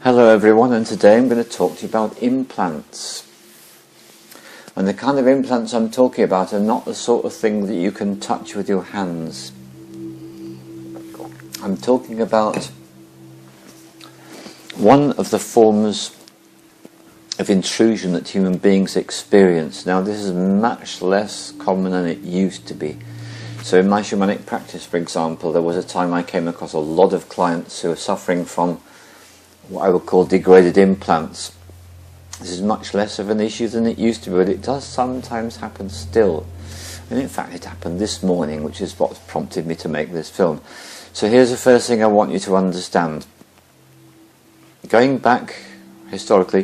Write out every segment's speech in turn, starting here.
Hello everyone, and today I'm going to talk to you about implants. And the kind of implants I'm talking about are not the sort of thing that you can touch with your hands. I'm talking about one of the forms of intrusion that human beings experience. Now this is much less common than it used to be. So in my shamanic practice, for example, there was a time I came across a lot of clients who were suffering from what I would call degraded implants. This is much less of an issue than it used to be, but it does sometimes happen still. And in fact it happened this morning, which is what prompted me to make this film. So here's the first thing I want you to understand. Going back historically,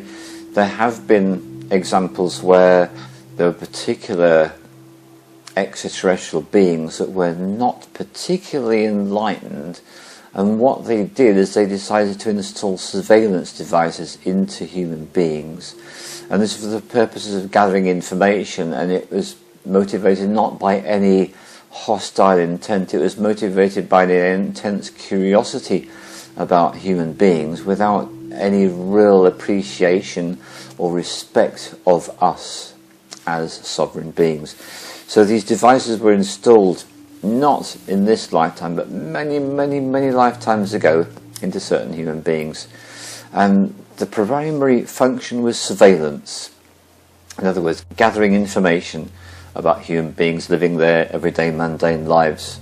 there have been examples where there were particular extraterrestrial beings that were not particularly enlightened, and what they did is they decided to install surveillance devices into human beings, and this was for the purposes of gathering information, and it was motivated not by any hostile intent. It was motivated by the intense curiosity about human beings without any real appreciation or respect of us as sovereign beings. So these devices were installed not in this lifetime, but many lifetimes ago into certain human beings. And the primary function was surveillance. In other words, gathering information about human beings living their everyday mundane lives.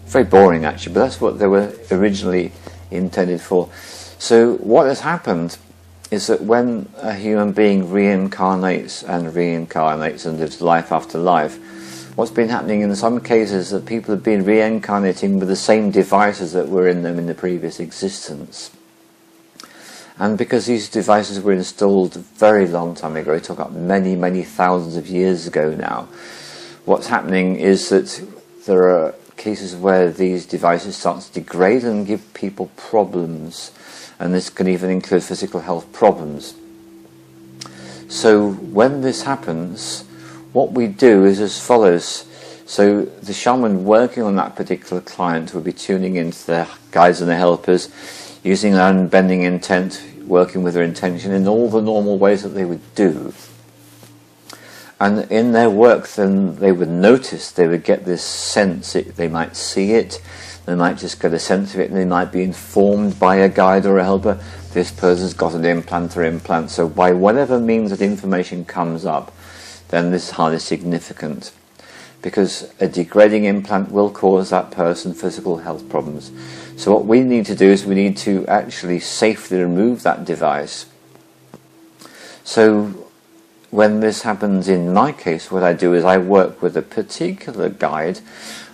Very boring actually, but that's what they were originally intended for. So what has happened is that when a human being reincarnates and lives life after life, what's been happening in some cases is that people have been reincarnating with the same devices that were in them in the previous existence. And because these devices were installed a very long time ago, it took up many thousands of years ago now, what's happening is that there are cases where these devices start to degrade and give people problems, and this can even include physical health problems. So when this happens, what we do is as follows. So the shaman working on that particular client will be tuning into their guides and their helpers, using their unbending intent, working with their intention in all the normal ways that they would do. And in their work then they would notice, they would get this sense, they might see it, they might just get a sense of it, and they might be informed by a guide or a helper, this person's got an implant or implant. So by whatever means that information comes up, then this is highly significant, because a degrading implant will cause that person physical health problems. So what we need to do is we need to actually safely remove that device. So when this happens in my case, what I do is I work with a particular guide,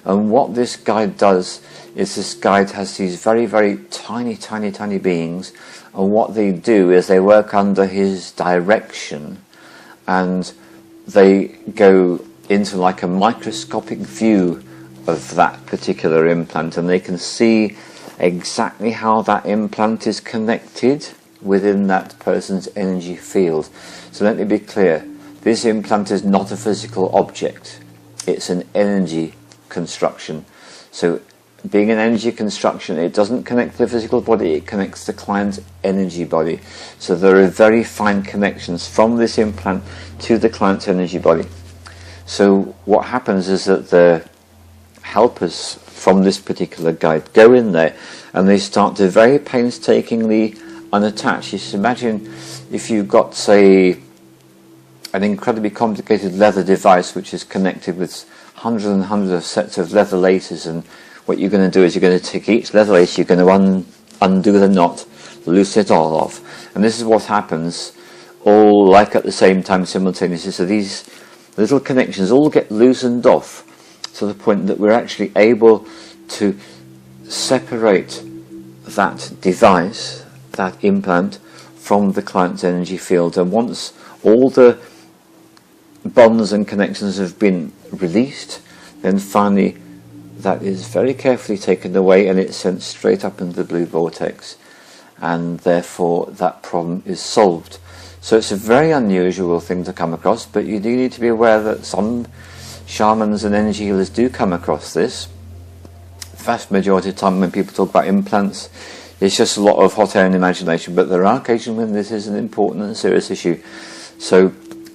and what this guide does is this guide has these very tiny beings, and what they do is they work under his direction, and they go into like a microscopic view of that particular implant, and they can see exactly how that implant is connected within that person's energy field. So let me be clear, this implant is not a physical object, it's an energy construction. So being an energy construction, it doesn't connect the physical body, it connects the client's energy body. So there are very fine connections from this implant to the client's energy body. So what happens is that the helpers from this particular guide go in there and they start to very painstakingly unattach. Just imagine if you've got, say, an incredibly complicated leather device which is connected with hundreds and hundreds of sets of leather laces, and what you're going to do is you're going to take each leather lace, you're going to undo the knot, loosen it all off, and this is what happens all like at the same time simultaneously. So these little connections all get loosened off to the point that we're actually able to separate that device, that implant, from the client's energy field. And once all the bonds and connections have been released, then finally that is very carefully taken away and it's sent straight up into the blue vortex, and therefore that problem is solved. So it's a very unusual thing to come across, but you do need to be aware that some shamans and energy healers do come across this. The vast majority of the time when people talk about implants, It's just a lot of hot air and imagination, but there are occasions when this is an important and serious issue. So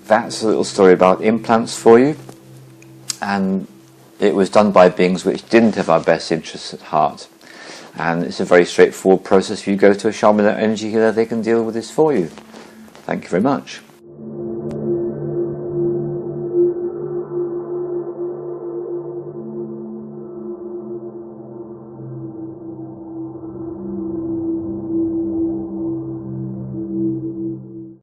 that's a little story about implants for you, and it was done by beings which didn't have our best interests at heart. And it's a very straightforward process. If you go to a shaman or energy healer, they can deal with this for you. Thank you very much.